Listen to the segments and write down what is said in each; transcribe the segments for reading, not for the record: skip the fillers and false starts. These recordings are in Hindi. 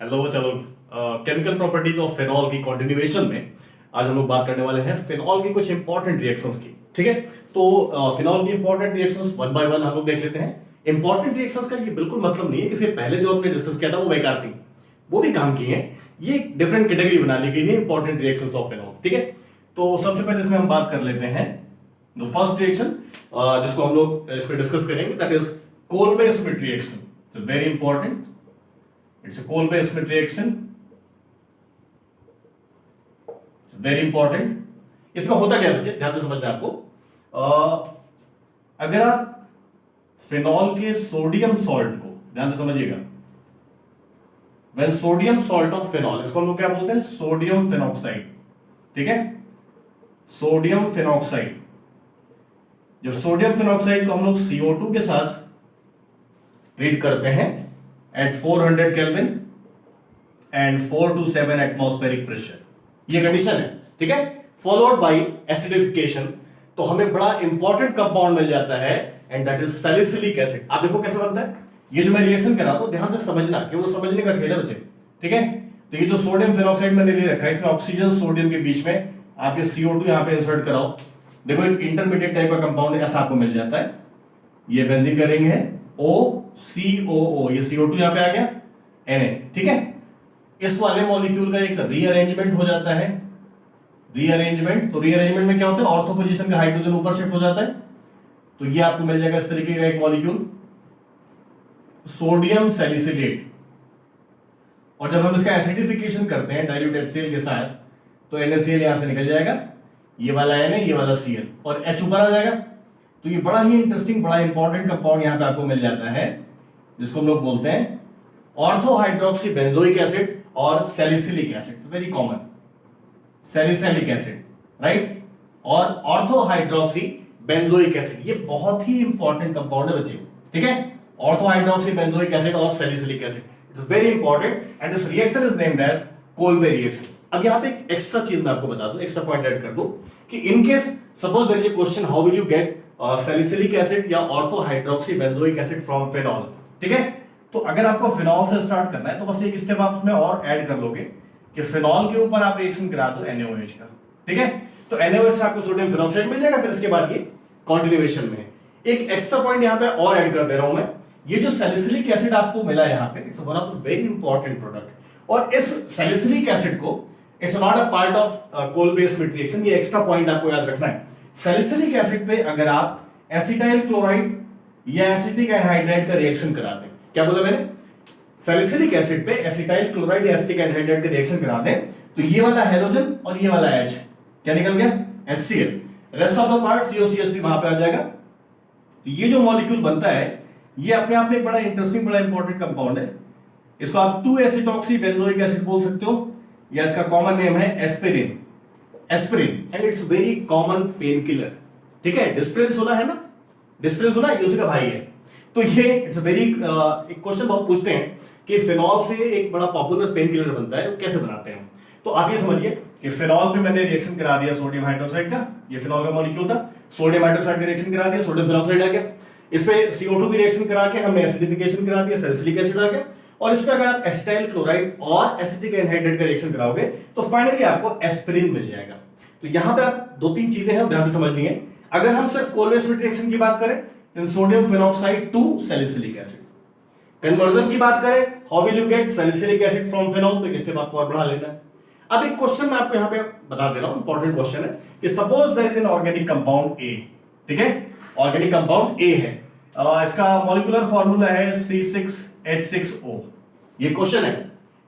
हेलो चलो केमिकल प्रॉपर्टीज ऑफ फिनॉल की कंटिन्यूएशन में आज हम लोग बात करने वाले हैं फिनॉल की कुछ इंपॉर्टेंट रिएक्शंस की। ठीक है, तो फिनॉल की important reactions one by one हम लोग देख लेते हैं। इंपॉर्टेंट रिएक्शंस का ये बिल्कुल मतलब नहीं है कि इससे पहले जो हमने डिस्कस किया था वो बेकार थी, वो भी काम की है। ये डिफरेंट कैटेगरी बना ली गई है इंपॉर्टेंट रिएक्शंस ऑफ फिनॉल। ठीक है, तो सबसे पहले इसमें हम बात कर लेते हैं द फर्स्ट रिएक्शन जिसको हम लोग इस पे डिस्कस करेंगे, that is Kolbe Schmitt reaction. Very important, it's a Kolbe-Schmitt reaction, very important. इसमें होता क्या बच्चे, ध्यान से समझना आपको। अगर आप फिनॉल के सोडियम सॉल्ट को ध्यान से समझिएगा, when sodium salt of phenol, इसको हम लोग क्या बोलते हैं, सोडियम फिनॉक्साइड। ठीक है, सोडियम फिनॉक्साइड। जब सोडियम फिनॉक्साइड को हम लोग CO2 के साथ ट्रीट करते हैं at 400 Kelvin and 4 to 7 atmospheric pressure, ये कंडीशन है। ठीक है, फॉलोड बाय एसिडिफिकेशन, तो हमें बड़ा इंपॉर्टेंट कंपाउंड मिल जाता है and that is salicylic acid. आप देखो कैसे बनता है, ये जो मैं रिएक्शन कर रहा हूं ध्यान से समझना, केवल समझने का खेल है बच्चे। ठीक है, तो ये जो सोडियम फिनॉक्साइड मैंने ले रखा है, इसमें ऑक्सीजन सोडियम के बीच में आप ये CO2 यहां पे इंसर्ट कराओ, देखो एक इंटरमीडिएट टाइप का कंपाउंड ऐसा आपको मिल जाता है। ये बेंजीन का रिंग है OCOO, ये CO2 यहां पे आ गया Na। ठीक है, इस वाले मॉलिक्यूल का एक रीअरेंजमेंट हो जाता है, रीअरेंजमेंट। तो रीअरेंजमेंट में क्या होता है, ऑर्थो पोजीशन का हाइड्रोजन ऊपर शिफ्ट हो जाता है, तो ये आपको मिल जाएगा इस तरीके का एक मॉलिक्यूल, सोडियम सैलिसिलेट। और जब हम इसका एसिडिफिकेशन करते हैं डाइल्यूट HCl के साथ, तो NaCl यहां से निकल जाएगा, ये वाला Na, ये वाला Cl, और H ऊपर आ जाएगा। तो ये बड़ा ही इंटरेस्टिंग, बड़ा इंपॉर्टेंट कंपाउंड यहां पे आपको मिल जाता है, जिसको हम लोग बोलते हैं ऑर्थो हाइड्रोक्सी बेंजोइक एसिड और salicylic acid. Very common, salicylic acid, right, और ऑर्थो हाइड्रोक्सी बेंजोइक एसिड, ये बहुत ही इंपॉर्टेंट कंपाउंड है बच्चे। ठीक है, ऑर्थो हाइड्रोक्सी बेंजोइक एसिड और salicylic acid, it is very important and this reaction is named as Kolbe reaction. अब यहां पे एक एक्स्ट्रा चीज मैं आपको बता दूं, एक्स्ट्रा पॉइंट ऐड कर दूं कि in case suppose there is a question, how will you get salicylic acid या ortho hydroxy benzoic acid from phenol. ठीक है, तो अगर आपको फिनॉल से स्टार्ट करना है तो बस एक स्टेप आप उसमें और ऐड कर लोगे कि फिनॉल के ऊपर आप रिएक्शन करा दो NaOH का। ठीक है, तो NaOH से आपको सोडियम फिनॉक्साइड मिल जाएगा। फिर इसके बाद ये कंटिन्यूएशन में एक एक्स्ट्रा पॉइंट यहां पे और ऐड कर दे रहा हूं मैं, ये जो सैलिसिलिक एसिड आपको मिला यहां पे, it's one of the very important product, और इस सैलिसिलिक एसिड को it's not a part of Kolbe Schmitt reaction, ये एक्स्ट्रा पॉइंट आपको याद रखना है। सैलिसिलिक एसिड पे अगर आप एसिटाइल क्लोराइड या एसिटिक एनहाइड्राइड का रिएक्शन करा दें, क्या बोला मैंने, सैलिसिलिक एसिड पे एसिटाइल क्लोराइड या एसिटिक एनहाइड्राइड का रिएक्शन करा दें, तो ये वाला हाइड्रोजन और ये वाला H क्या निकल गया, HCl, rest of the part COCH3 वहां पे आ जाएगा। तो ये जो मॉलिक्यूल बनता है, ये अपने आप में एक बड़ा इंटरेस्टिंग, बड़ा इंपॉर्टेंट कंपाउंड है। इसको आप 2-एसिटॉक्सी बेंजोइक एसिड बोल सकते हो, या इसका कॉमन नेम है aspirin, aspirin, and it's very common pain killer. ठीक है, डिस्प्रिन सुना है ना, डिस्प्रिन सुना है, ये उसका भाई है। तो ये इट्स वेरी, एक क्वेश्चन बहुत पूछते हैं कि फिनॉल से एक बड़ा पॉपुलर पेन किलर बनता है, वो कैसे बनाते हैं। तो आप ये समझिए कि फिनॉल पे मैंने रिएक्शन करा दिया सोडियम हाइड्रोक्साइड का, ये फिनॉल का मॉलिक्यूल था, सोडियम हाइड्रोक्साइड का रिएक्शन करा दिया, सोडियम फिनॉक्साइड आ गया। इस पे CO2 की रिएक्शन करा के हमने एसिडिफिकेशन करा दिया, सैलिसिलिक एसिड आ गया। और इस पे अगर आप एसिटाइल क्लोराइड और एसिटिक एनहाइड्राइड का रिएक्शन कराओगे तो फाइनली आपको एस्पिरिन मिल जाएगा। तो यहां पे आप दो तीन चीजें हैं ध्यान से समझनी है। अगर हम सिर्फ कोलबे-स्मिथ रिएक्शन की बात करें, then sodium phenoxide to salicylic acid. Conversion की बात करें, how will you get salicylic acid from phenol, तो इस स्टेप आपको और बढ़ा लेना है। अब एक क्वेश्चन मैं आपको यहां पे बता दे रहा हूं, इंपॉर्टेंट क्वेश्चन है कि suppose there is an organic compound A। ठीक है, ऑर्गेनिक कंपाउंड A है, इसका मॉलिक्यूलर फार्मूला है C6H6O। ये क्वेश्चन है,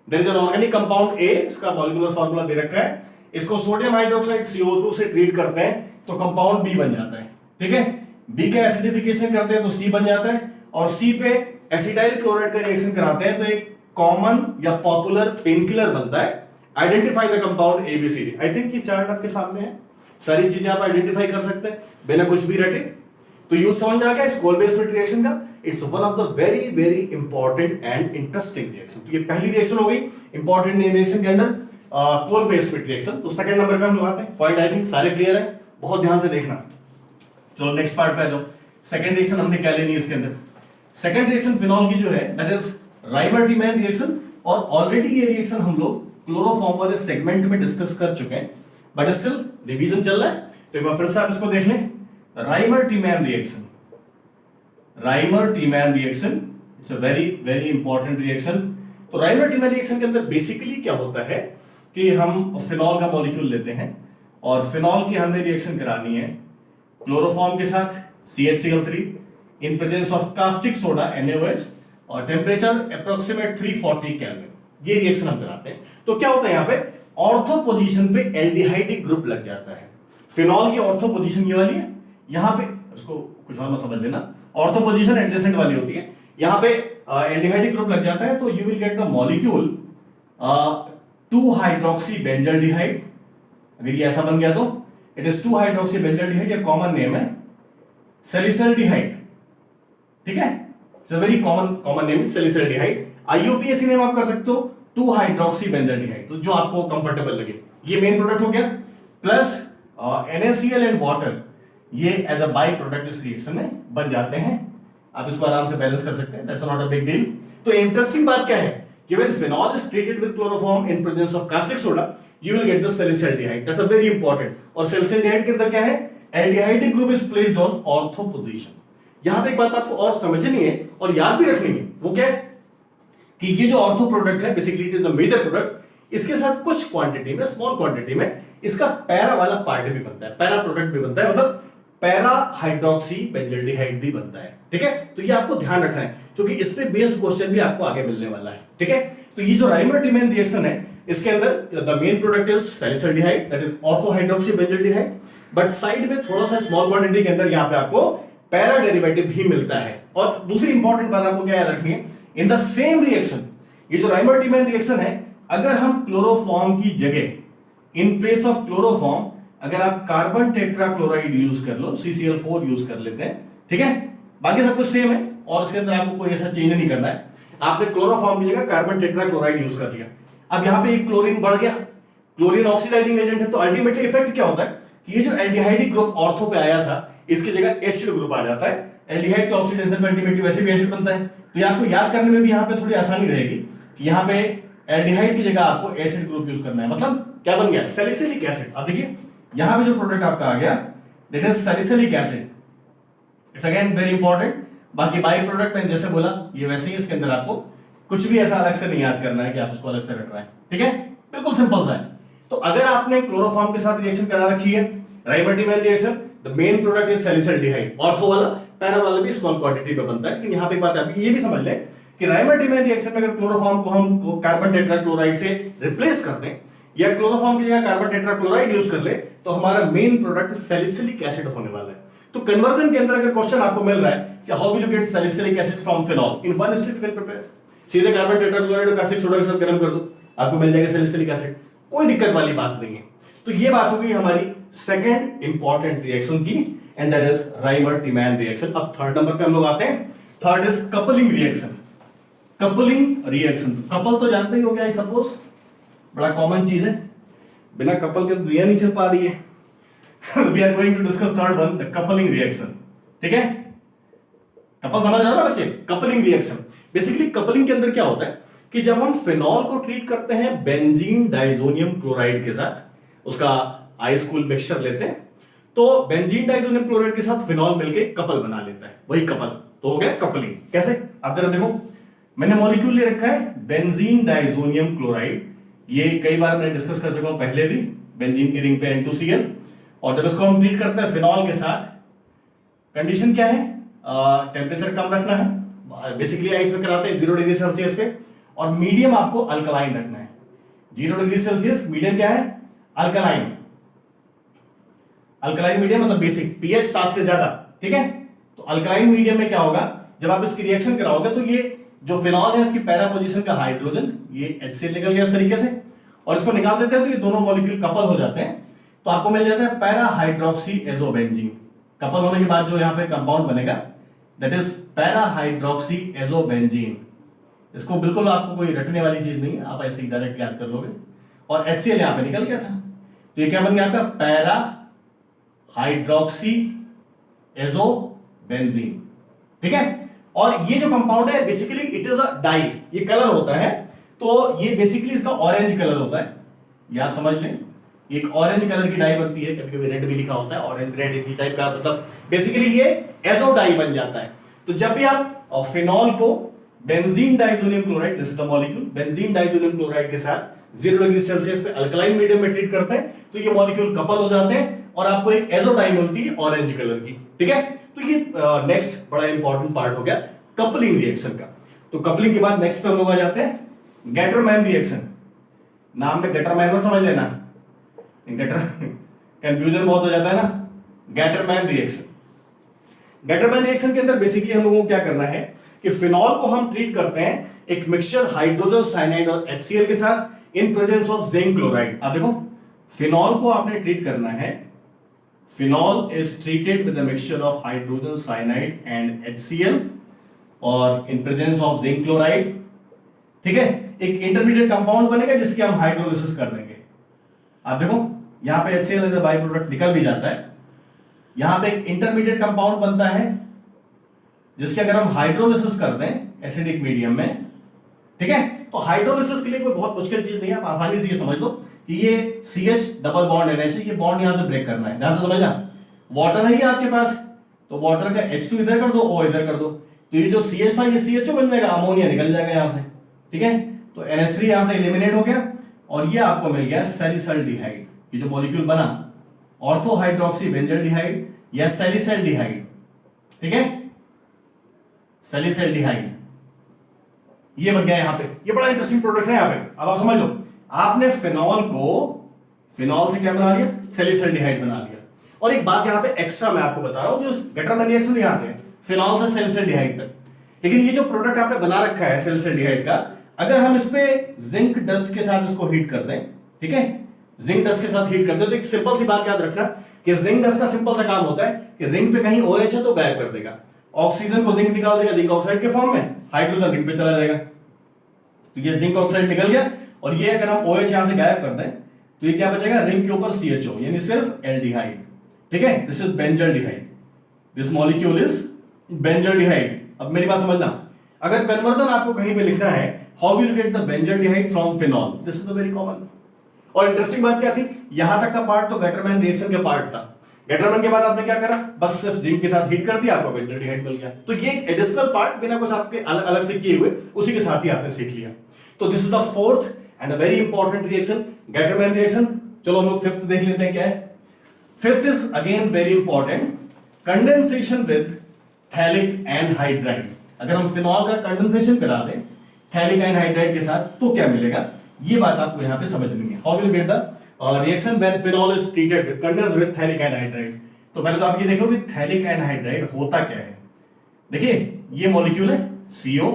there is an organic compound A, इसका मॉलिक्यूलर फार्मूला दे रखा है, इसको सोडियम हाइड्रोक्साइड CO2 से ट्रीट करते हैं तो कंपाउंड B बन जाता है। ठीक है, B का एसिडिफिकेशन करते हैं तो C बन जाता है, और C पे एसिटाइल क्लोराइड का रिएक्शन कराते हैं तो एक कॉमन या पॉपुलर पेनकिलर बनता है। Identify the compound ABCD। I think ये चार्ट आपके सामने है, सारी चीजें आप आइडेंटिफाई कर सकते हैं बिना कुछ भी रटे। तो यूज समझ में आ गया इस कोलबे-स्मिथ रिएक्शन का। It's one of the very very important and interesting reaction. तो ये पहली रिएक्शन हो गई इंपॉर्टेंट रिएक्शन के अंदर, कोलबे-स्मिथ रिएक्शन। तो सेकंड नंबर पे हम लगाते हैं पॉइंट। आई थिंक सारे क्लियर है, बहुत ध्यान से देखना। चलो नेक्स्ट पार्ट पे आ जाओ। सेकंड रिएक्शन हमने क्या लेनी है इसके अंदर। सेकंड रिएक्शन फिनॉल की जो है, दैट इज राइमर-टीमैन रिएक्शन और ऑलरेडी ये रिएक्शन हम लोग क्लोरोफॉर्म वाले सेगमेंट में डिस्कस कर चुके हैं, बट स्टिल रिवीजन चल रहा है। तो एक बार फिर से आप इसको देख लें। Reimer Tiemann reaction, Reimer Tiemann reaction, it's a very very important reaction. तो राइमर-टीमैन रिएक्शन के अंदर बेसिकली क्या होता है कि हम फिनॉल का मॉलिक्यूल लेते हैं और फिनॉल की हमने रिएक्शन करानी है क्लोरोफॉर्म के साथ CHCl3 in presence of caustic soda NaOH और टेम्परेचर अप्रोक्सीमेट 340 केल्विन। ये रिएक्शन हम कराते हैं। तो क्या होता है यहाँ पे ऑर्थो पोजीशन पे एल्डिहाइडिक ग्रुप लग जाता है। फिनॉल की ऑर्थो पोजीशन ये वाली है, यहाँ पे इसको कुछ और मत समझ लेना, ऑर्थो पोजीशन एडजेसेंट वाली होती है। यहाँ पे एल्डिहाइडिक ग्रुप लग जाता है तो you will get the molecule two hydroxy benzaldehyde. अगर ये ऐसा बन गया तो इट इज 2-हाइड्रोक्सी-बेंजल्डिहाइड, या कॉमन नेम है सैलिसल्डिहाइड। ठीक है, it's a very common name salicylaldehyde. IUPAC name आप कर सकते हो 2-हाइड्रोक्सी-बेंजल्डिहाइड, तो जो आपको कंफर्टेबल लगे। ये मेन प्रोडक्ट हो गया, प्लस NaCl एंड वाटर, ये एज अ बाई प्रोडक्ट इस रिएक्शन में बन जाते हैं। आप इसको आराम से बैलेंस कर सकते हैं, that's not a big deal. तो इंटरेस्टिंग बात क्या है कि when phenol is treated with chloroform in presence of caustic soda you will get the salicylaldehyde, that's a very important. और सैलिसल्डिहाइड के अंदर क्या है, aldehydic group is placed on ortho position. यहां पे एक बात आपको और समझनी है और याद भी रखनी है, वो क्या है कि ये जो ऑर्थो प्रोडक्ट है basically it is the major product. इसके साथ कुछ क्वांटिटी में, स्मॉल क्वांटिटी में इसका पैरा वाला पार्ट भी बनता है, पैरा प्रोडक्ट भी बनता है, मतलब पैरा हाइड्रोक्सी बेंजल्डिहाइड भी बनता है। ठीक है, तो ये आपको ध्यान रखना है क्योंकि इस पे बेस्ड क्वेश्चन भी आपको आगे मिलने वाला है। ठीक है, तो ये जो राइमर-टीमैन रिएक्शन है इसके अंदर the main product is salicylaldehyde, that is ortho hydroxy benzaldehyde, but side में थोड़ा सा स्मॉल क्वांटिटी के अंदर यहाँ पे आपको पैरा डेरिवेटिव भी मिलता है। और दूसरी इंपॉर्टेंट बात आपको क्या याद रखनी है, इन द सेम रिएक्शन, ये जो राइमर-टीमैन रिएक्शन है, अगर हम क्लोरोफॉर्म की जगह इन प्लेस ऑफ क्लोरोफॉर्म अगर आप कार्बन टेट्राक्लोराइड यूज कर लो, CCl4 यूज कर लेते हैं, ठीक है, बाकी सब कुछ सेम है और इसके अंदर आपको कोई ऐसा चेंज नहीं करना है। आपने क्लोरोफॉर्म की जगह कार्बन टेट्राक्लोराइड यूज कर लिया, अब यहां पे एक क्लोरीन बढ़ गया, क्लोरीन ऑक्सीडाइजिंग एजेंट है, तो अल्टीमेटली इफेक्ट क्या होता है कि ये जो एल्डिहाइडिक ग्रुप ऑर्थो पे आया था इसकी जगह एसिड ग्रुप आ जाता है। एल्डिहाइड के ऑक्सीडेशन पे अल्टीमेटली वैसे भी एसिड बनता है, तो ये आपको याद करने में भी यहाँ पे थोड़ी आसानी रहेगी कि यहाँ पे एल्डिहाइड की जगह आपको एसिड ग्रुप यूज करना है। मतलब क्या बन गया, सैलिसिलिक एसिड। अब देखिए यहां पे जो प्रोडक्ट आपका आ गया that is salicylic acid, it's again very important. बाकी बाई प्रोडक्ट मैंने जैसे बोला ये वैसे ही, इसके अंदर आपको कुछ भी ऐसा अलग से नहीं याद करना है कि आप उसको अलग से रख रहे हैं। ठीक है, बिल्कुल सिंपल सा है। तो अगर आपने क्लोरोफॉर्म के साथ रिएक्शन करा रखी है, Reimer Tiemann reaction, the main product is salicylaldehyde, ortho वाला, पैरा वाला भी स्मॉल क्वांटिटी में बनता है। लेकिन यहाँ पे एक बात आप ये भी समझ लें कि राइमर-टीमैन रिएक्शन में अगर क्लोरोफॉर्म को हम कार्बन टेट्राक्लोराइड से रिप्लेस कर दें या क्लोरोफॉर्म की जगह कार्बन टेट्राक्लोराइड यूज कर ले तो हमारा मेन प्रोडक्ट सैलिसिलिक एसिड होने वाला है। तो कन्वर्जन के अंदर अगर क्वेश्चन आपको मिल रहा है कि how will you get salicylic acid from phenol in one step, can prepare, सीधे कार्बन टेट्राक्लोराइड और कास्टिक सोडा के साथ गर्म कर दो, आपको मिल जाएगा सैलिसिलिक एसिड, कोई दिक्कत वाली बात नहीं है। तो ये बात हो गई हमारी सेकंड इंपॉर्टेंट रिएक्शन की, एंड दैट इज राइमर-टीमैन रिएक्शन। अब थर्ड नंबर पे हम लोग आते हैं, third is coupling reaction. Coupling reaction, couple तो जानते ही हो गया, सपोज बड़ा कॉमन चीज है, बिना कपल के दुनिया नहीं चल पा रही है। We are going to discuss third one, the coupling reaction. ठीक है, कपल समझ रहे हो ना बच्चे, कपलिंग रिएक्शन। बेसिकली कपलिंग के अंदर क्या होता है कि जब हम फिनॉल को ट्रीट करते हैं बेंजीन डाइजोनियम क्लोराइड के साथ, उसका आइस कूल मिक्सचर लेते हैं, तो बेंजीन डाइजोनियम क्लोराइड के साथ फिनॉल मिलकर कपल बना लेता है, वही कपल, तो हो गया कपलिंग। कैसे, आप जरा देखो, मैंने मॉलिक्यूल ले रखा है बेंजीन डाइजोनियम क्लोराइड, ये कई बार मैंने डिस्कस कर चुका हूं पहले भी, बेंजीन की रिंग पे N2Cl, और जब इसको हम ट्रीट करते हैं फिनॉल के साथ, कंडीशन क्या है, टेम्परेचर कम रखना है, बेसिकली आइस में कराते हैं 0 डिग्री सेल्सियस पे, और मीडियम आपको अल्कलाइन रखना है। 0 डिग्री सेल्सियस, मीडियम क्या है, अल्कलाइन, अल्कलाइन मीडियम मतलब बेसिक, pH 7 से ज्यादा। ठीक है, तो अल्कलाइन मीडियम में क्या होगा, जब आप इसकी रिएक्शन कराओगे तो ये जो फिनॉल है इसकी पैरा पोजीशन का हाइड्रोजन, ये HCl निकल गया इस तरीके से, और इसको निकाल देते हैं तो ये दोनों मॉलिक्यूल कपल हो जाते हैं, तो आपको मिल जाता है पैरा हाइड्रोक्सी एजोबेंजीन। कपल होने के बाद जो यहाँ पे कंपाउंड बनेगा that is para hydroxy azobenzene. इसको बिल्कुल आपको कोई रटने वाली चीज नहीं है, आप ऐसे ही डायरेक्ट याद कर लोगे। और HCl यहाँ पे निकल गया था, तो ये क्या बन गया आपका, पैरा हाइड्रोक्सी एजोबेंजीन। ठीक है, और ये जो कंपाउंड है basically it is a dye, ये कलर होता है, तो ये बेसिकली इसका ऑरेंज कलर होता है, ये आप समझ लें, एक ऑरेंज कलर की डाई बनती है, कभी कभी रेड भी लिखा होता है, ऑरेंज रेड इसी टाइप का, मतलब बेसिकली ये एजो डाई बन जाता है। तो जब भी आप फिनॉल को benzene diazonium chloride, this is the molecule, benzene diazonium chloride के साथ 0 डिग्री सेल्सियस पे अल्कलाइन मीडियम में ट्रीट करते हैं, तो ये मॉलिक्यूल कपल हो जाते हैं और आपको एक एजो डाई मिलती है ऑरेंज कलर की। ठीक है, तो ये नेक्स्ट बड़ा इंपॉर्टेंट पार्ट हो गया कपलिंग रिएक्शन का। तो कपलिंग के बाद नेक्स्ट पे हम लोग आ जाते हैं गैटरमैन रिएक्शन। नाम में गैटरमैन मत समझ लेना, गैटर कंफ्यूजन बहुत हो जाता है ना। गैटरमैन रिएक्शन, गैटरमैन रिएक्शन के अंदर बेसिकली हम लोगों को क्या करना है कि फिनॉल को हम ट्रीट करते हैं एक मिक्सचर हाइड्रोजन साइनाइड और HCl के साथ इन प्रेजेंस ऑफ जिंक क्लोराइड। आप देखो, फिनॉल को आपने ट्रीट करना है, phenol is treated with a mixture of hydrogen cyanide and HCl और इन प्रेजेंस ऑफ जिंक क्लोराइड। ठीक है, एक इंटरमीडिएट कंपाउंड बनेगा जिसकी हम हाइड्रोलिसिस कर देंगे। आप देखो, यहां पे HCl as a by product निकल भी जाता है, यहां पे एक इंटरमीडिएट कंपाउंड बनता है जिसके अगर हम हाइड्रोलिसिस कर दें एसिडिक मीडियम में, ठीक है, तो हाइड्रोलिसिस के लिए कोई बहुत मुश्किल चीज नहीं है, आप आसानी से ये समझ लो कि ये CH डबल बॉन्ड NH, ये बॉन्ड यहां से ब्रेक करना है, ध्यान से समझना। वाटर है आपके पास, तो वाटर का H2 इधर कर दो, O इधर कर दो, तो ये जो CH था ये CHO बन जाएगा, अमोनिया निकल जाएगा यहां से। ठीक है, तो NH3 यहां से एलिमिनेट हो गया और ये आपको मिल गया सैलिसल्डिहाइड। ये जो मॉलिक्यूल बना ऑर्थो हाइड्रोक्सी बेंजल्डिहाइड या सैलिसल्डिहाइड, ठीक है, सैलिसल्डिहाइड, ये बन गया यहां पे। ये बड़ा इंटरेस्टिंग प्रोडक्ट है यहां पे। अब आप समझ लो, आपने फिनॉल को, फिनॉल से क्या बना लिया, सैलिसल्डिहाइड बना लिया। और एक बात यहां पे एक्स्ट्रा मैं आपको बता रहा हूं, जो गैटरमैन रिएक्शन यहां से फिनॉल से सैलिसल्डिहाइड तक, लेकिन ये जो प्रोडक्ट आपने बना रखा है सैलिसल्डिहाइड का, अगर हम इस पे जिंक डस्ट के साथ इसको हीट कर दें, ठीक है, जिंक डस्ट के साथ हीट कर दें, तो एक सिंपल सी बात याद रखना कि जिंक डस्ट का सिंपल सा काम होता है कि रिंग पे कहीं OH है तो गायब कर देगा, ऑक्सीजन को जिंक निकाल देगा जिंक ऑक्साइड के फॉर्म में, हाइड्रोजन रिंग पे चला जाएगा, तो ये जिंक ऑक्साइड निकल गया। और ये अगर हम OH यहां से गायब कर दें तो ये क्या बचेगा, रिंग के ऊपर CHO, यानी सिर्फ एल्डिहाइड। ठीक है, this is benzaldehyde, this molecule is benzaldehyde. अब मेरी बात समझना, अगर कन्वर्जन आपको कहीं पे लिखना है, how will get the benzaldehyde from phenol, this is the very common. और इंटरेस्टिंग बात क्या थी, यहां तक का पार्ट तो गैटरमैन रिएक्शन के पार्ट था। गैटरमैन के बाद आपने क्या करा, बस सिर्फ जिंक के साथ हीट कर दिया, आपको बेंजल्डिहाइड मिल गया। तो ये एक एडिशनल पार्ट बिना कुछ आपके अलग अलग से किए हुए उसी के साथ ही आपने सीख लिया। तो this is the fourth and a very important reaction, Gattermann reaction. चलो हम लोग फिफ्थ देख लेते हैं क्या है। Fifth is again very important, condensation with phthalic anhydride. अगर हम फिनॉल का कंडेंसेशन करा दें थैलिक एनहाइड्राइड के साथ तो क्या मिलेगा, ये बात आपको यहां पे समझनी है। How will get the reaction when phenol is treated with condensed with phthalic anhydride. तो पहले तो आप ये देखो कि थैलिक एनहाइड्राइड होता क्या है। देखिए, ये मॉलिक्यूल है CO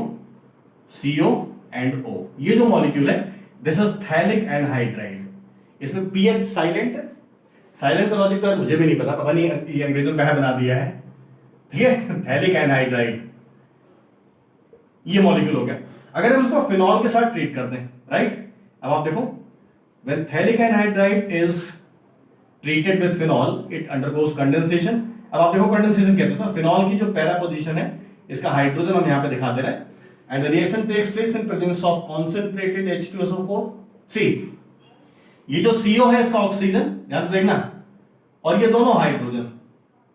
एंड O, ये जो मॉलिक्यूल है दिस इज थैलिक एनहाइड्राइड। इसमें pH साइलेंट है, साइलेंट का लॉजिक तो मुझे भी नहीं पता नहीं ये अंग्रेजों का है बना दिया है। ठीक है, थैलिक एनहाइड्राइड ये मॉलिक्यूल हो गया। अगर हम इसको फिनॉल के साथ ट्रीट कर दें, राइट, अब आप देखो, when thalic anhydride is treated with phenol it undergoes condensation। अब आप देखो कंडेंसेशन कहते हैं, तो फिनॉल की जो पैरा पोजीशन है इसका हाइड्रोजन हम यहां पे दिखा दे रहे हैं, and the reaction takes place in presence of concentrated H2SO4। See, ये जो CO है इसका ऑक्सीजन, ध्यान से देखना, और ये दोनों हाइड्रोजन।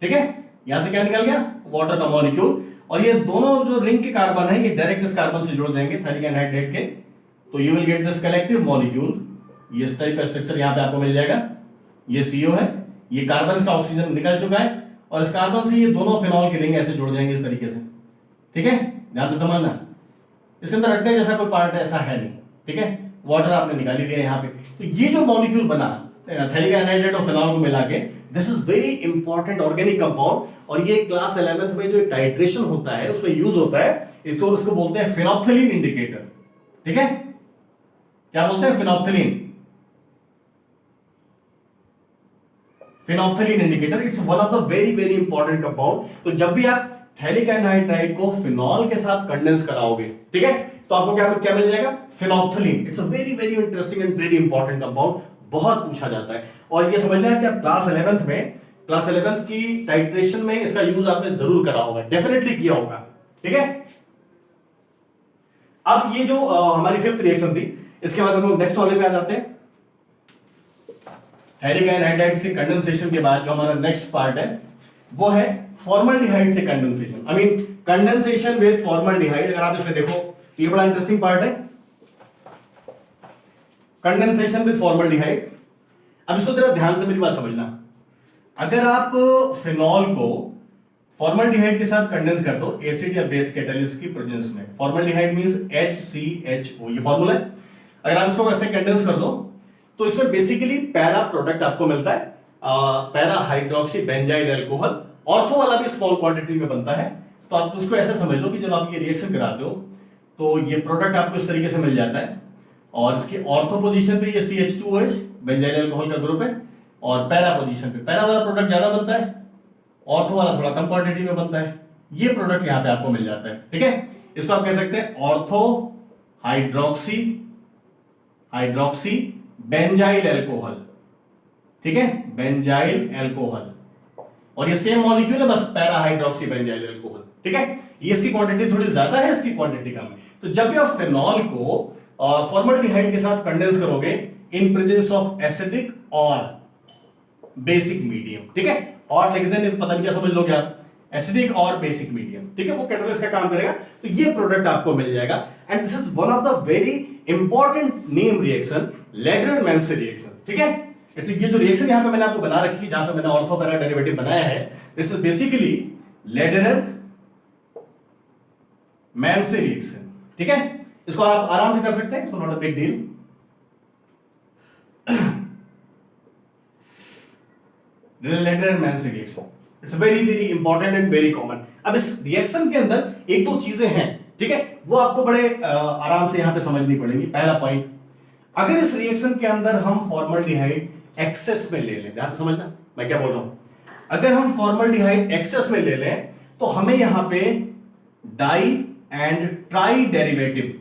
ठीक है, यहां से क्या निकल गया, वाटर का मॉलिक्यूल, और ये दोनों जो रिंग के कार्बन है ये डायरेक्ट इस कार्बन से जुड़ जाएंगे थैलिक एनहाइड्राइड के, तो you will get this collective molecule. ये इस टाइप का स्ट्रक्चर यहां पे आपको मिल जाएगा, ये CO है, ये कार्बन इसका ऑक्सीजन निकल चुका है, और इस कार्बन से ये दोनों फिनॉल की रिंग ऐसे जुड़ जाएंगे इस तरीके से। ठीक है, ध्यान से समझना, इसके अंदर रखने जैसा कोई पार्ट ऐसा है नहीं। ठीक है, वाटर आपने निकाल ही दिया यहां पे। तो ये जो मॉलिक्यूल बना थैलिक एनहाइड्राइड और फिनॉल को मिला के, this is very important organic compound, और ये क्लास 11th में जो टाइट्रेशन होता है उसमें यूज होता है, इसको बोलते हैं फिनोप्थलीन इंडिकेटर। ठीक है, क्या बोलते हैं, phenolphthalein, phenolphthalein indicator. It's one of the very very important compound. तो जब भी आप थैलिक एनहाइड्राइड को फिनॉल के साथ कंडेंस कराओगे, ठीक है, तो आपको क्या मिल जाएगा, phenolphthalein. It's a very very interesting and very important compound, बहुत पूछा जाता है। और ये समझना है कि आप क्लास 11th की टाइट्रेशन में इसका यूज आपने जरूर करा होगा, डेफिनेटली किया होगा। ठीक है, अब ये जो हमारी फिफ्थ रिएक्शन थी, इसके बाद हम लोग नेक्स्ट वाले पे आ जाते हैं। हेरिक एनहाइड्राइड से कंडेंसेशन के बाद जो हमारा नेक्स्ट पार्ट है वो है फॉर्मल्डिहाइड से condensation. I mean condensation with formaldehyde. अगर आप इसमें देखो तो ये बड़ा इंटरेस्टिंग पार्ट है, कंडेंसेशन विद फॉर्मल्डिहाइड। अब इसको जरा ध्यान से मेरी बात समझना। अगर आप फिनॉल को फॉर्मल्डिहाइड के साथ कंडेंस कर दो एसिड या बेस कैटालिस्ट की प्रेजेंस में, फॉर्मल्डिहाइड मींस HCHO, ये फॉर्मूला है। अगर आप इसको ऐसे कंडेंस कर दो तो इसमें बेसिकली पैरा प्रोडक्ट आपको मिलता है, para hydroxy benzyl alcohol. Ortho वाला भी स्मॉल क्वांटिटी में बनता है। तो आप उसको ऐसे समझ लो कि जब आप ये रिएक्शन कराते हो तो ये प्रोडक्ट आपको इस तरीके से मिल जाता है, और इसकी ऑर्थो पोजीशन पे ये CH2OH बेंजाइल अल्कोहल का ग्रुप है, और पैरा पोजीशन पे पैरा वाला प्रोडक्ट ज्यादा बनता है, ऑर्थो वाला थोड़ा कम क्वांटिटी में बनता है। ये प्रोडक्ट यहां पे आपको मिल जाता है, ठीक है। इसको आप कह सकते हैं ऑर्थो हाइड्रोक्सी बेंजाइल अल्कोहल, ठीक है, बेंजाइल अल्कोहल। और ये सेम मॉलिक्यूल है, बस पैरा हाइड्रोक्सी बेंजाइल अल्कोहल, ठीक है। ये इसकी क्वांटिटी थोड़ी ज्यादा है, इसकी क्वांटिटी कम है। तो जब भी आप फिनॉल को फॉर्मल्डिहाइड के साथ कंडेंस करोगे इन प्रेजेंस ऑफ एसिडिक और बेसिक मीडियम, ठीक है, और लिख दें, पता नहीं क्या समझ लोगे आप, एसिडिक और बेसिक मीडियम, ठीक है, वो कैटालिस्ट का काम करेगा। तो ये प्रोडक्ट आपको मिल जाएगा। And this is one of the very important name reaction, Lederer Manasse reaction, ठीक है। ये जो रिएक्शन यहां पे मैंने आपको बना रखी है, जहां पे मैंने ऑर्थो पैरा डेरिवेटिव बनाया है, this is basically Lederer Manasse reaction, ठीक है। इसको आप आराम से कर सकते हैं, so not a big deal. Lederer Manasse reaction, it's very very important and very common. अब इस रिएक्शन के अंदर एक दो चीजें हैं, ठीक है, वो आपको बड़े आराम से यहां पे समझनी पड़ेगी। पहला पॉइंट, अगर इस रिएक्शन के अंदर हम फॉर्मल्डिहाइड एक्सेस में ले लें, ध्यान से समझना मैं क्या बोल रहा हूं, अगर हम फॉर्मल्डिहाइड एक्सेस में ले लें तो हमें यहां पे डाई एंड ट्राई डेरिवेटिव,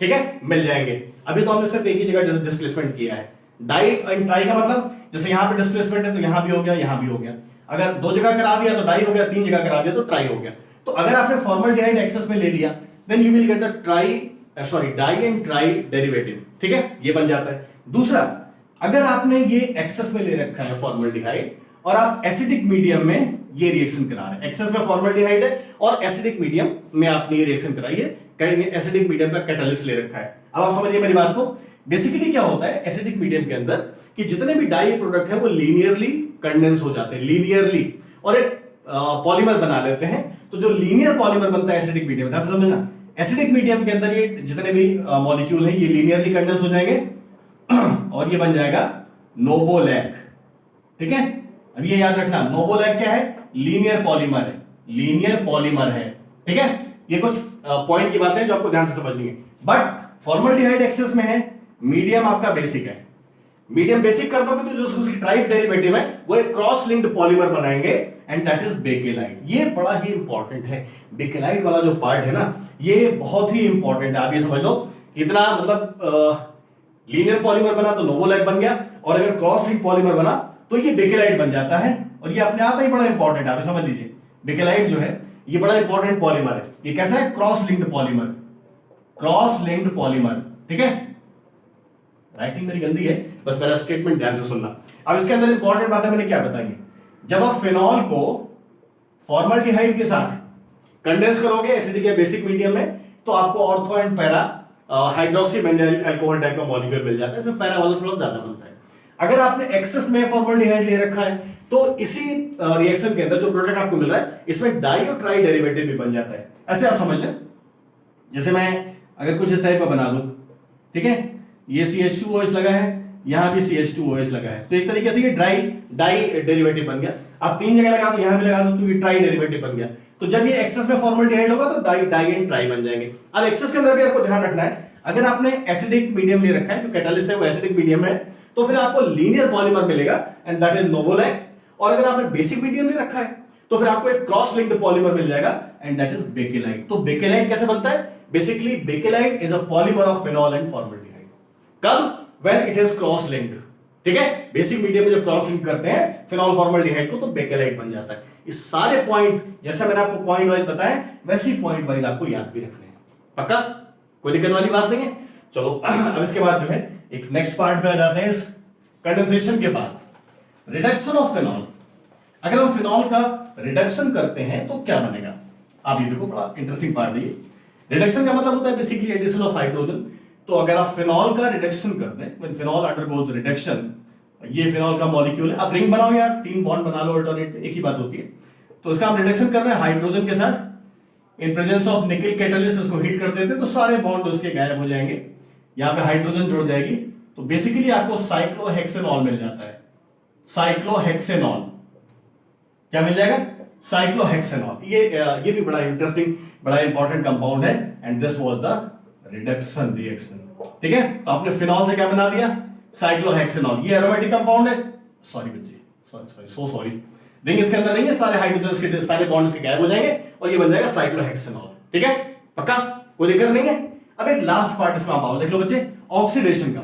ठीक है, मिल जाएंगे। अभी तो हमने सिर्फ एक ही जगह डिस्प्लेसमेंट किया है। डाई एंड ट्राई का मतलब जैसे यहां पे डिस्प्लेसमेंट है तो यहां भी हो गया, यहां भी हो गया। अगर दो जगह करा दिया तो डाई हो गया, तीन जगह करा दिया तो ट्राई हो गया। तो अगर आपने फॉर्मल्डिहाइड एक्सेस में ले लिया then you will get the dye and tri derivative, ठीक है, ये बन जाता है। दूसरा, अगर आपने ये एक्सेस में ले रखा है फॉर्मल्डिहाइड और आप एसिडिक मीडियम में ये रिएक्शन करा रहे हैं, एक्सेस में फॉर्मल्डिहाइड है और एसिडिक मीडियम में आपने ये रिएक्शन कराई है, कहीं एसिडिक मीडियम का कैटालिस्ट ले रखा है। अब आप समझिए मेरी बात को। बेसिकली क्या होता है एसिडिक मीडियम के अंदर कि जितने भी डाई प्रोडक्ट है वो लीनियरली कंडेंस हो जाते हैं, लीनियरली, और एक पॉलीमर बना लेते हैं। तो जो लीनियर पॉलीमर बनता है एसिडिक मीडियम में, आप समझना, एसिडिक मीडियम के अंदर ये जितने भी मॉलिक्यूल हैं ये लीनियरली कंडेंस हो जाएंगे और ये बन जाएगा नोवोलैक, ठीक है। अब ये याद रखना, नोवोलैक क्या है, लीनियर पॉलीमर है, लीनियर पॉलीमर है, ठीक है। ये कुछ पॉइंट की बातें हैं जो आपको ध्यान से समझनी है। बट फॉर्मल्डिहाइड एक्सेस में है, मीडियम आपका बेसिक है, मीडियम बेसिक कर दोगे तो जो उसकी ट्राइप डेरिवेटिव है वो एक क्रॉस लिंक्ड पॉलीमर बनाएंगे एंड दैट इज बेकेलाइट। ये बड़ा ही इंपॉर्टेंट है, बेकेलाइट वाला जो पार्ट है ना ये बहुत ही इंपॉर्टेंट है। आप ये समझ लो, इतना मतलब लीनियर पॉलीमर बना तो नोवोलैक बन गया, और अगर क्रॉस लिंक्ड पॉलीमर बना तो ये बेकेलाइट बन जाता है, और ये अपने आप ही बड़ा इंपॉर्टेंट है। आप समझ लीजिए, बेकेलाइट जो है ये बड़ा इंपॉर्टेंट पॉलीमर है। ये कैसा है, cross linked polymer, cross linked polymer, ठीक है। राइटिंग मेरी गंदी है, बस मेरा स्टेटमेंट ध्यान से सुनना। अब इसके अंदर इंपॉर्टेंट बातें मैंने क्या बताई है, जब आप फिनॉल को फॉर्मल्डिहाइड के साथ कंडेंस करोगे एसिडिक या बेसिक मीडियम में तो आपको ortho and para hydroxy benzyl alcohol type का मॉलिक्यूल मिल जाता है। इसमें पैरा वाला थोड़ा ज्यादा बनता है। अगर आपने एक्सेस में फॉर्मल्डिहाइड ले रखा है तो इसी रिएक्शन के अंदर जो प्रोडक्ट आपको मिल रहा है इसमें डाई और ट्राई डेरिवेटिव भी बन जाता है। ऐसे आप समझ लें, जैसे मैं अगर कुछ इस टाइप का बना दूं, ठीक है, ये CH2OH लगा है, यहां भी CH2OH लगा है, तो एक तरीके से ये डाई डेरिवेटिव बन गया। आप तीन जगह लगा दो, यहां भी लगा दो तो ये ट्राई डेरिवेटिव बन गया। तो जब ये एक्सेस में फॉर्मल्डिहाइड होगा तो डाई एंड ट्राई बन जाएंगे। अब एक्सेस के अंदर भी आपको ध्यान रखना है, अगर आपने एसिडिक मीडियम ले रखा है, जो कैटालिस्ट है वो एसिडिक मीडियम है, तो फिर आपको लीनियर पॉलीमर मिलेगा एंड दैट इज नोवोलैक। और अगर आपने बेसिक मीडियम ले रखा है तो फिर आपको एक क्रॉस लिंक्ड पॉलीमर मिल जाएगा एंड दैट इज बेकेलाइट। तो बेकेलाइट कैसे बनता है, basically Bakelite is a polymer of phenol and formaldehyde. कब, when it is cross linked, ठीक है। बेसिक मीडियम में जब क्रॉस लिंक करते हैं फिनॉल फॉर्मल्डिहाइड को तो बेकेलाइट बन जाता है। इस सारे पॉइंट जैसे मैंने आपको पॉइंट वाइज बताया वैसे ही पॉइंट वाइज आपको याद भी रखने हैं, पक्का। कोई दिक्कत वाली बात नहीं है। चलो अब इसके बाद जो है एक नेक्स्ट पार्ट पे आ जाते हैं। इस कंडेंसेशन के बाद रिडक्शन ऑफ फिनॉल। अगर हम फिनॉल का रिडक्शन करते हैं तो क्या बनेगा, आप ये देखो, बड़ा इंटरेस्टिंग पार्ट है ये। रिडक्शन का मतलब होता है बेसिकली एडिशन ऑफ हाइड्रोजन। तो अगर आप फिनॉल का रिडक्शन कर दें, व्हेन फिनॉल अंडरगोज रिडक्शन, ये फिनॉल का मॉलिक्यूल है, आप रिंग बनाओ यार, 3 बॉन्ड बना लो अल्टरनेट, एक ही बात होती है। तो इसका हम रिडक्शन कर रहे हैं हाइड्रोजन के साथ, इन प्रेजेंस ऑफ निकल कैटलिस्ट इसको हीट कर देते हैं तो सारे बॉन्ड उसके गायब हो जाएंगे, यहां पे हाइड्रोजन जुड़ जाएगी, तो बेसिकली आपको साइक्लोहेक्सेनॉल मिल जाता है। साइक्लोहेक्सेनॉल क्या मिल जाएगा, साइक्लोहेक्सेनॉल। ये भी बड़ा इंटरेस्टिंग, बड़ा इंपॉर्टेंट कंपाउंड है, and this was the reduction reaction. ठीक है, तो आपने फिनॉल से क्या बना दिया, साइक्लोहेक्सेनॉल। ये एरोमेटिक कंपाउंड है, सॉरी बच्चे, सॉरी सॉरी, रिंग इसके अंदर नहीं है, सारे हाइड्रोजन के सारे बॉन्ड से गायब हो जाएंगे और ये बन जाएगा साइक्लोहेक्सेनॉल। ठीक है, पक्का, कोई दिक्कत नहीं है। अब एक लास्ट पार्ट इसमें आप आओ, देख लो बच्चे, ऑक्सीडेशन का।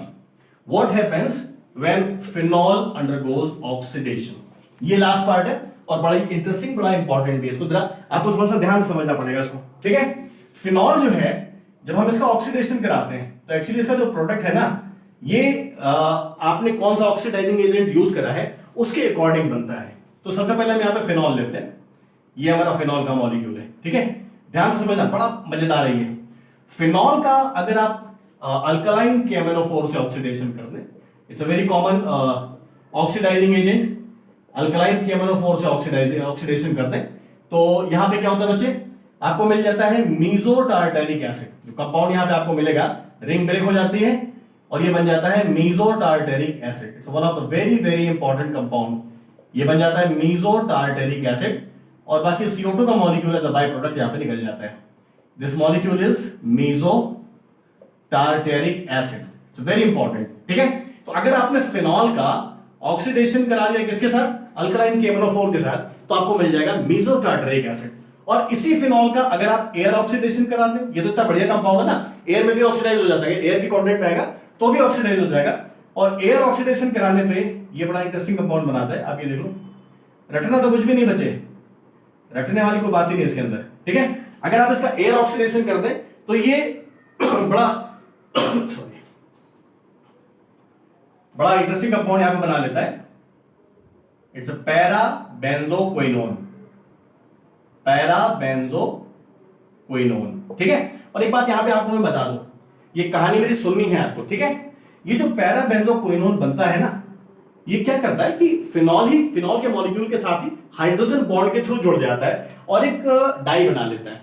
What happens when phenol undergoes oxidation, ये लास्ट पार्ट है और बड़ा इंटरेस्टिंग, बड़ा इंपॉर्टेंट भी है। इसको जरा आपको थोड़ा सा ध्यान से समझना पड़ेगा इसको। ठीक है, फिनॉल जो है जब हम इसका ऑक्सीडेशन कराते हैं तो एक्चुअली इसका जो प्रोडक्ट है ना, ये आपने कौन सा ऑक्सीडाइजिंग एजेंट यूज करा है उसके अकॉर्डिंग बनता है। तो सबसे पहले हम यहाँ पे फिनॉल लेते हैं, ये हमारा फिनॉल का मॉलिक्यूल है। ठीक है, ध्यान से समझना, बड़ा मजेदार है ये। फिनॉल का अगर आप अल्कलाइन KMnO4 से ऑक्सीडेशन कर दें, it's a very common oxidising agent. Alkaline KMnO4 से ऑक्सीडेशन कर दें तो यहां पे क्या होता है बच्चे, आपको मिल जाता है मीजो टार्टेरिक एसिड। जो कंपाउंड यहां पे आपको मिलेगा, रिंग ब्रेक हो जाती है और ये बन जाता है meso tartaric acid. It's one of the very very important compound. ये बन जाता है मीजो टार्टेरिक एसिड और बाकी CO2 का molecule as a by product यहां पे निकल जाता है। This molecule is meso tartaric acid, it's very important. ठीक है, तो अगर आपने फिनॉल का ऑक्सीडेशन करा दिया किसके साथ, अल्कलाइन KMnO4 के साथ, तो आपको मिल जाएगा मीजो टार्टेरिक एसिड। और इसी फिनॉल का अगर आप एयर ऑक्सीडेशन करा दें, ये तो इतना बढ़िया कंपाउंड है ना, एयर में भी ऑक्सीडाइज हो जाता है, एयर की कांटेक्ट में आएगा तो भी ऑक्सीडाइज हो जाएगा। और एयर ऑक्सीडेशन कराने पे ये बड़ा इंटरेस्टिंग कंपाउंड बनाता है। आप ये देख लो, रटना तो कुछ भी नहीं बचे, रटने वाली कोई बात ही नहीं इसके अंदर। ठीक है, अगर आप इसका एयर ऑक्सीडेशन कर दें तो ये बड़ा सॉरी, बड़ा इंटरेस्टिंग कंपाउंड यहां पे बना लेता है। It's a parabenzoquinone, parabenzoquinone. ठीक है, और एक बात यहां पे आपको मैं बता दूं, ये कहानी मेरी सुननी है आपको। ठीक है, ये जो पैराबेंजोक्विनोन बनता है ना, ये क्या करता है कि फिनॉल के मॉलिक्यूल के साथ ही हाइड्रोजन बॉन्ड के थ्रू जुड़ जाता है और एक डाई बना लेता है,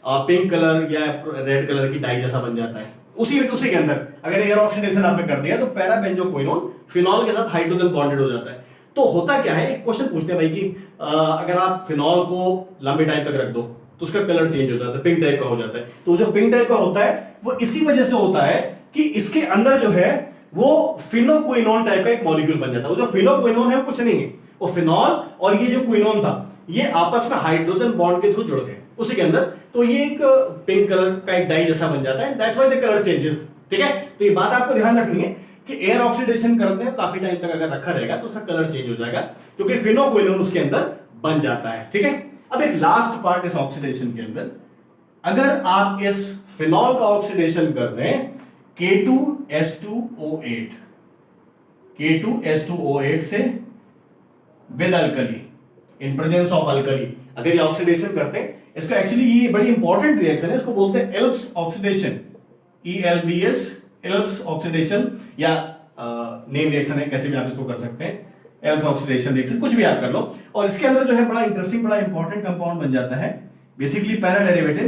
पिंक कलर या रेड कलर की डाई जैसा बन जाता है। उसी के अंदर अगर एयर ऑक्सीडेशन आपने कर दिया तो पैराबेंजोक्विनोन फिनॉल के साथ हाइड्रोजन बॉन्डेड हो जाता है। तो होता क्या है, एक क्वेश्चन पूछते हैं भाई कि अगर आप फिनॉल को लंबे टाइम तक रख दो तो उसका कलर चेंज हो जाता है, पिंक टाइप का हो जाता है। तो जो पिंक टाइप का होता है वो इसी वजह से होता है कि इसके अंदर जो है वो फिनोक्विनोन टाइप का एक मॉलिक्यूल बन जाता है। वो जो फिनोक्विनोन है वो कुछ नहीं है, वो फिनॉल और ये जो क्विनोन था ये आपस में हाइड्रोजन बॉन्ड के थ्रू जुड़ गए उसी के अंदर, तो ये एक पिंक कलर का एक डाई जैसा बन जाता है। That's why the colour changes. ठीक है, तो ये बात आपको ध्यान रखनी है कि एयर ऑक्सीडेशन करते हैं काफी टाइम तक अगर रखा रहेगा तो उसका कलर चेंज हो जाएगा क्योंकि फिनोक्विनोन उसके अंदर बन जाता है। ठीक है, अब एक लास्ट पार्ट इस ऑक्सीडेशन के अंदर, अगर आप इस फिनॉल का ऑक्सीडेशन कर दें K2S2O8 से with alkali, in presence of alkali, अगर ये ऑक्सीडेशन करते हैं, इसका एक्चुअली ये बड़ी इंपॉर्टेंट रिएक्शन है, इसको बोलते हैं Alps oxidation, ELBS, Alps oxidation, या नेम रिएक्शन है, कैसे भी आप इसको कर सकते हैं, एल्प्स ऑक्सीडेशन रिएक्शन, कुछ भी आप कर लो। और इसके अंदर जो है बड़ा इंटरेस्टिंग, बड़ा इंपॉर्टेंट कंपाउंड बन जाता है, बेसिकली पैरा डेरिवेटिव।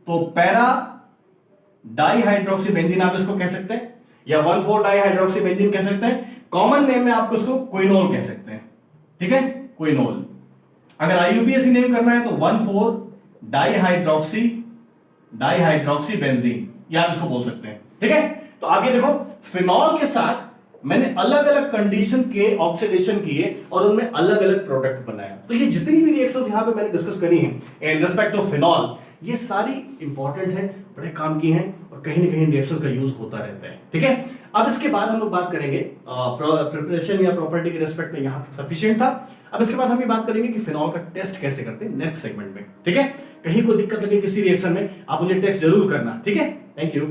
तो पैरा डाइहाइड्रोक्सीबेंजीन आप इसको कह सकते हैं, या 1,4 डाइहाइड्रोक्सीबेंजीन कह सकते हैं। कॉमन नेम में आप इसको क्विनोल कह सकते हैं। ठीक है, क्विनोल। अगर IUPAC नेम करना है तो 1,4 डाइहाइड्रोक्सीबेंजीन, ये आप इसको बोल सकते हैं। ठीक है, तो आप ये देखो, फिनॉल के साथ मैंने अलग अलग कंडीशन के ऑक्सीडेशन किए और उनमें अलग अलग प्रोडक्ट बनाया। तो ये जितनी भी रिएक्शंस यहां पे मैंने डिस्कस करी हैं इन रिस्पेक्ट ऑफ फिनॉल, ये सारी इंपॉर्टेंट है, बड़े काम की हैं और कहीं ना कहीं रिएक्शन का यूज होता रहता है। ठीक है, अब इसके बाद हम लोग बात करेंगे प्रिपरेशन या प्रॉपर्टी के रिस्पेक्ट में, यहां तक सफिशिएंट था। अब इसके बाद हम ये बात करेंगे कि फिनॉल का टेस्ट कैसे करते हैं नेक्स्ट सेगमेंट में। ठीक है, कहीं कोई दिक्कत लगे किसी रिएक्शन में, आप मुझे टेस्ट जरूर करना। ठीक है। Thank you.